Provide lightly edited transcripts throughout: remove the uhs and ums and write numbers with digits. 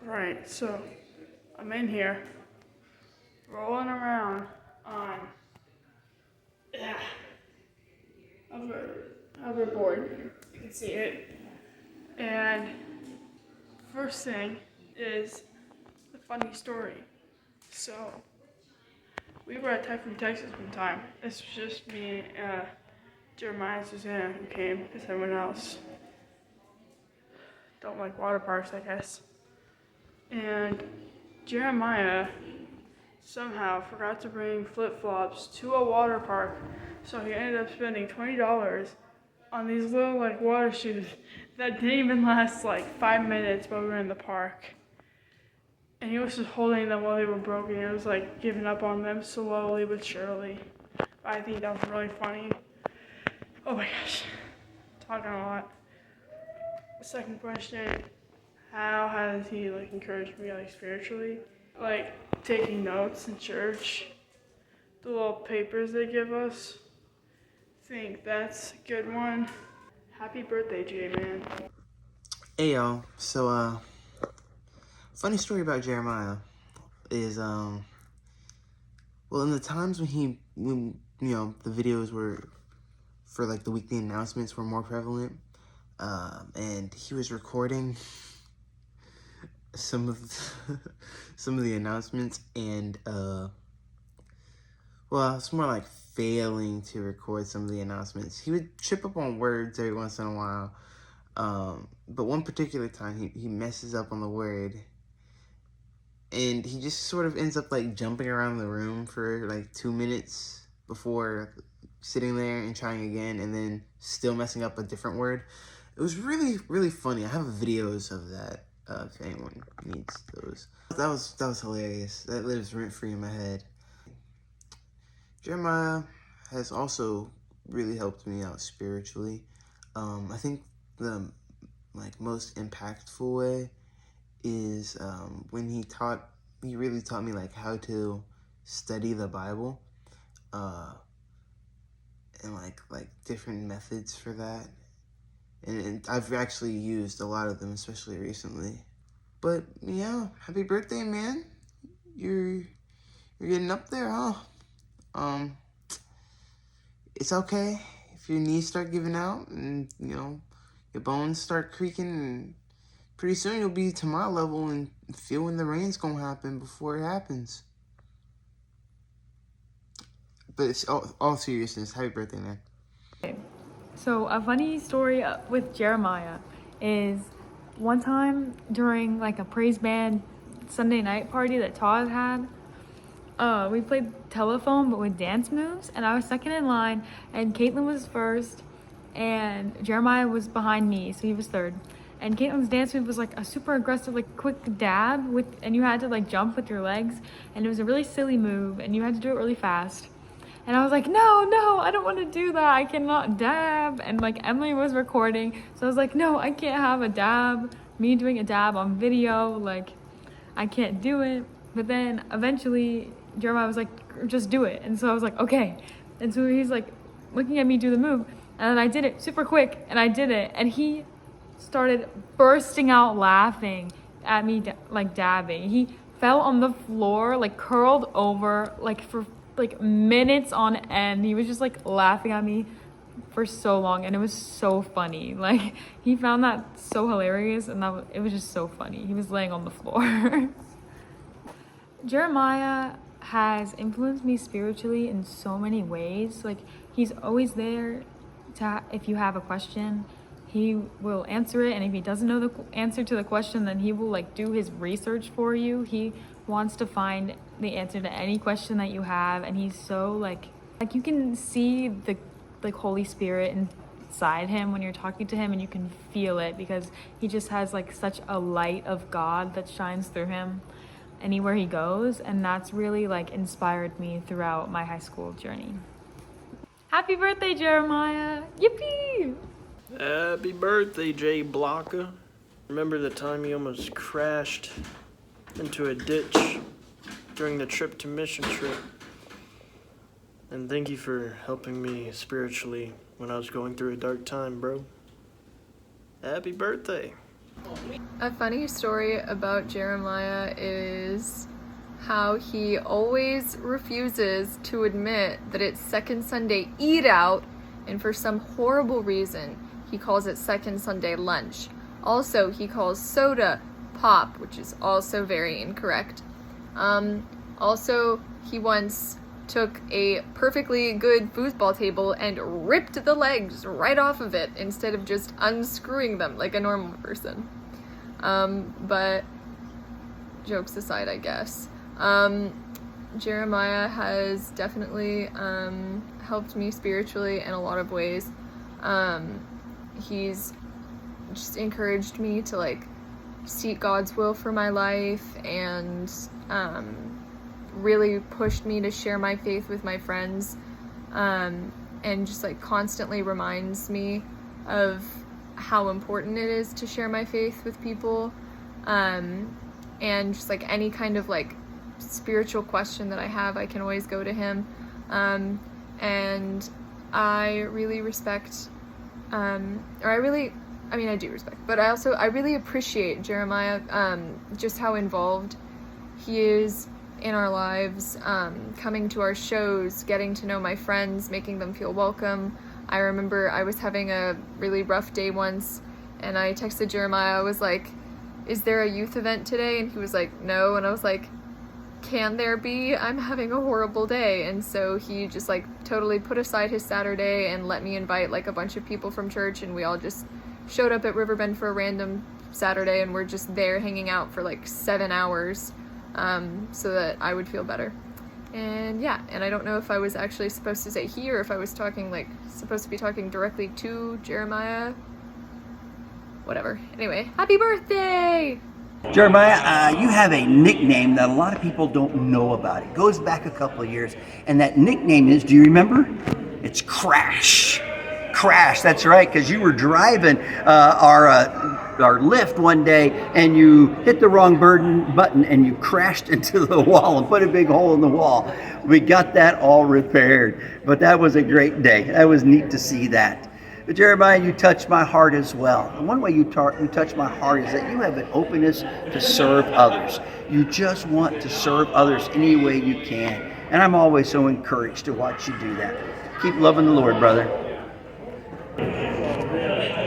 Right, so I'm in here, rolling around on, hoverboard. You can see it. And first thing is the funny story. So we were at Typhoon, Texas one time. This was just me and Jeremiah and Susanna who came because everyone else don't like water parks, I guess. And Jeremiah somehow forgot to bring flip-flops to a water park, so he ended up spending $20 on these little water shoes that didn't even last 5 minutes while we were in the park. And he was just holding them while they were broken. It was giving up on them slowly but surely. I think that was really funny. Oh my gosh, talking a lot. Second question, how has he encouraged me spiritually? Taking notes in church, the little papers they give us. Think that's a good one. Happy birthday, J-Man. Hey y'all, so funny story about Jeremiah is well, in the times when the videos were for the weekly announcements were more prevalent, and he was recording some of the announcements, and well, it's more like failing to record some of the announcements. He would trip up on words every once in a while, but one particular time he messes up on the word, and he just sort of ends up jumping around the room for 2 minutes before sitting there and trying again, and then still messing up a different word. It was really, really funny. I have videos of that if anyone needs those. That was hilarious. That lives rent-free in my head. Jeremiah has also really helped me out spiritually. I think the most impactful way is when he really taught me how to study the Bible, and different methods for that. And I've actually used a lot of them, especially recently. But yeah, happy birthday, man. You're getting up there, huh? It's okay if your knees start giving out and your bones start creaking, and pretty soon you'll be to my level and feel when the rain's gonna happen before it happens. But it's all seriousness. Happy birthday, man. Okay. So a funny story with Jeremiah is one time during a praise band Sunday night party that Todd had, we played telephone but with dance moves, and I was second in line, and Caitlin was first, and Jeremiah was behind me, so he was third. And Caitlin's dance move was a super aggressive, quick dab and you had to jump with your legs, and it was a really silly move, and you had to do it really fast. And I was like, no, I don't want to do that. I cannot dab. And Emily was recording, so I was like, no, I can't have a dab. Me doing a dab on video, I can't do it. But then eventually Jeremiah was like, just do it. And so I was like, okay. And so he's looking at me do the move, and then I did it super quick, and I did it, and he started bursting out laughing at me dabbing. He fell on the floor, curled over, for minutes on end. He was just laughing at me for so long, and it was so funny. He found that so hilarious, and it was just so funny. He was laying on the floor. Jeremiah has influenced me spiritually in so many ways. He's always there if you have a question, he will answer it, and if he doesn't know the answer to the question, then he will do his research for you. He wants to find the answer to any question that you have, and he's so you can see the Holy Spirit inside him when you're talking to him, and you can feel it because he just has such a light of God that shines through him anywhere he goes, and that's really inspired me throughout my high school journey. Happy birthday, Jeremiah! Yippee! Happy birthday, Jay Blocker. Remember the time you almost crashed into a ditch during the trip to Mission Trip? And thank you for helping me spiritually when I was going through a dark time, bro. Happy birthday. A funny story about Jeremiah is how he always refuses to admit that it's Second Sunday Eat Out, and for some horrible reason, he calls it Second Sunday Lunch. Also, he calls soda pop, which is also very incorrect. Also, he once took a perfectly good foosball table and ripped the legs right off of it instead of just unscrewing them like a normal person. But jokes aside, I guess. Jeremiah has definitely helped me spiritually in a lot of ways. He's just encouraged me to like seek God's will for my life, and really pushed me to share my faith with my friends, and just like constantly reminds me of how important it is to share my faith with people, and just like any kind of like spiritual question that I have, I can always go to him, and I really respect, I do respect, but I really appreciate Jeremiah, just how involved he is in our lives, coming to our shows, getting to know my friends, making them feel welcome. I remember I was having a really rough day once, and I texted Jeremiah. I was like, is there a youth event today? And he was like, no. And I was like, can there be? I'm having a horrible day. And so he just like totally put aside his Saturday and let me invite like a bunch of people from church, and we all just showed up at Riverbend for a random Saturday, and we're just there hanging out for like 7 hours, so that I would feel better. And yeah, and I don't know if I was actually supposed to say he, or if I was supposed to be talking directly to Jeremiah. Whatever. Anyway, happy birthday! Jeremiah, you have a nickname that a lot of people don't know about. It goes back a couple of years, and that nickname is, do you remember? It's Crash. Crash, that's right, because you were driving our lift one day, and you hit the wrong button, and you crashed into the wall and put a big hole in the wall. We got that all repaired, but that was a great day. That was neat to see that. But Jeremiah, you touched my heart as well. And one way you touch my heart is that you have an openness to serve others. You just want to serve others any way you can. And I'm always so encouraged to watch you do that. Keep loving the Lord, brother.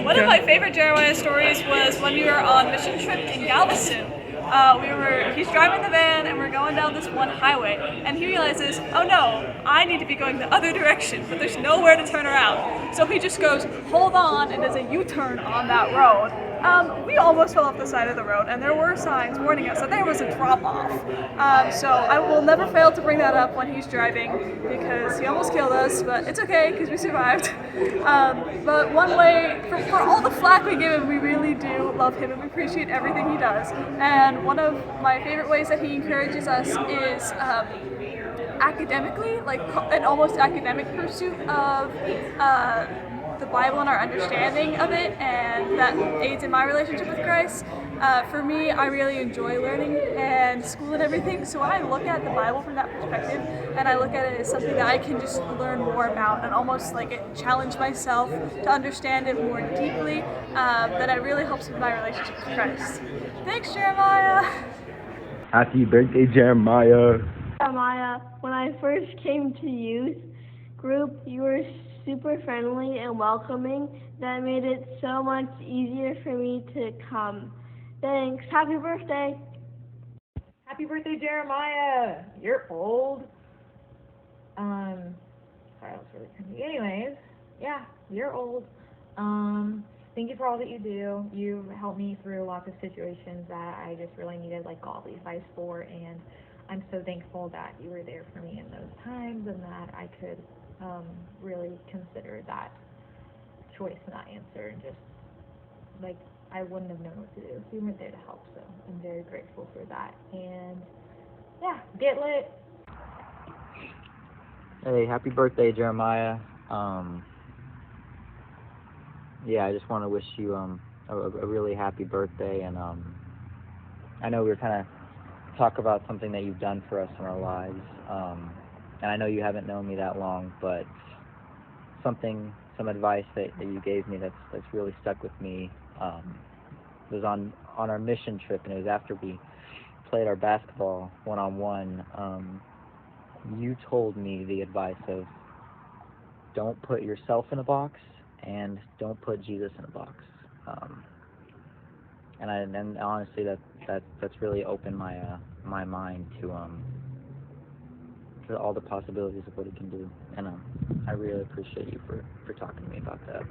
One of my favorite Jeremiah stories was when we were on mission trip in Galveston. He's driving the van and we're going down this one highway, and he realizes, oh no, I need to be going the other direction, but there's nowhere to turn around. So he just goes, hold on, and does a U-turn on that road. We almost fell off the side of the road, and there were signs warning us that there was a drop-off. So I will never fail to bring that up when he's driving, because he almost killed us, but it's okay, because we survived. But one way, for all the flack we give him, we really do love him, and we appreciate everything he does. And one of my favorite ways that he encourages us is academically, like an almost academic pursuit of the Bible and our understanding of it, and that aids in my relationship with Christ. For me, I really enjoy learning and school and everything, so when I look at the Bible from that perspective, and I look at it as something that I can just learn more about and almost like challenge myself to understand it more deeply, then it really helps with my relationship with Christ. Thanks, Jeremiah! Happy birthday, Jeremiah! Jeremiah, when I first came to youth group, you were super friendly and welcoming. That made it so much easier for me to come. Thanks. Happy birthday. Happy birthday, Jeremiah. You're old. Sorry, that was really cringy. Anyways, yeah, you're old. Thank you for all that you do. You've helped me through lots of situations that I just really needed like godly advice for, and I'm so thankful that you were there for me in those times, and that I could really consider that choice and that answer, and just like I wouldn't have known what to do. So you were there to help, so I'm very grateful for that. And yeah, get lit. Hey, happy birthday, Jeremiah. Yeah, I just want to wish you a really happy birthday, and I know we were kind of talk about something that you've done for us in our lives, and I know you haven't known me that long, but some advice that you gave me that's really stuck with me. It was on our mission trip, and it was after we played our basketball one-on-one. You told me the advice of don't put yourself in a box and don't put Jesus in a box. And honestly, that's really opened my mind to all the possibilities of what he can do. And I really appreciate you for talking to me about that.